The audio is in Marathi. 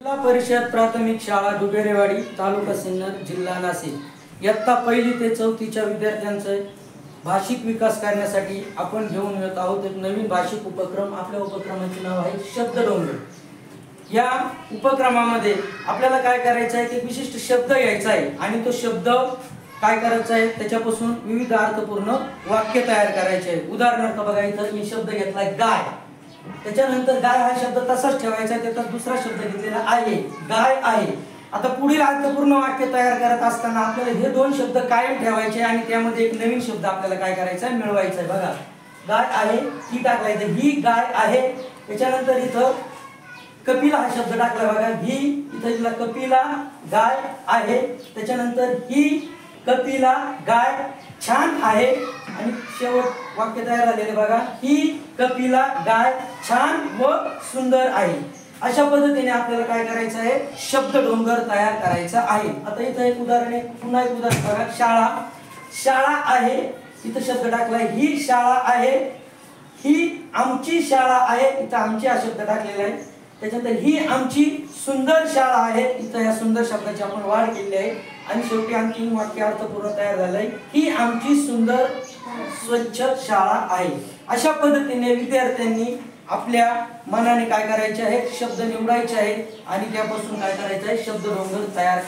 जिल्हा परिषद प्राथमिक शाळा डुबेरेवाडी तालुका सिन्नर जिल्हा नाशिक इयत्ता पहिली ते चौथीच्या विद्यार्थ्यांचे भाषिक विकास करण्यासाठी आपण घेऊन येत आहोत एक नवीन भाषिक उपक्रम। आपल्या उपक्रमाचे नाव आहे शब्दडोंगर। या उपक्रमामध्ये आपल्याला काय करायचं आहे की विशिष्ट शब्द यायचा आहे आणि तो शब्द काय करायचा आहे त्याच्यापासून विविध अर्थपूर्ण वाक्य तयार करायचे आहे। उदाहरणार्थ बघा, इथं मी शब्द घेतलाय गाय, त्याच्यानंतर गाय हा शब्द तसाच ठेवायचा, त्याचा दुसरा शब्द घेतलेला आहे गाय आहे। आता पुढील अर्थपूर्ण वाक्य तयार करत असताना आपल्याला हे दोन शब्द कायम ठेवायचे आणि त्यामध्ये एक नवीन शब्द आपल्याला काय करायचा आहे, मिळवायचा आहे। बघा, गाय आहे ही टाकलाय, ही गाय आहे। त्याच्यानंतर इथं कपिला हा शब्द टाकला, बघा ही इथं कपिला गाय आहे। त्याच्यानंतर ही कपिला गाय छान आहे आणि शेवट वाक्य तयार झालेले बघा, ही कपिला गाय छान व सुंदर आहे। अशा पद्धतीने आपल्याला काय करायचं आहे, शब्द डोंगर तयार करायचा आहे। आता इथं एक उदाहरण आहे, पुन्हा एक उदाहरण बघा, शाळा शाळा आहे, इथं शब्द टाकलाय ही शाळा आहे, ही आमची शाळा आहे, इथं आमची हा शब्द टाकलेला आहे। त्याच्यानंतर ही आमची सुंदर शाळा आहे, इथं या सुंदर शब्दाची आपण वाढ केली आहे आणि शेवटी आणखी वाक्य अर्थपूर्ण तयार झालंय, ही आमची सुंदर स्वच्छ शाळा आहे। अशा पद्धतीने विद्यार्थ्यांनी आपल्या मनाने काय करायचे आहे, शब्द निवडायचे आहेत आणि त्यापासून काय करायचं आहे, शब्द डोंगर तयार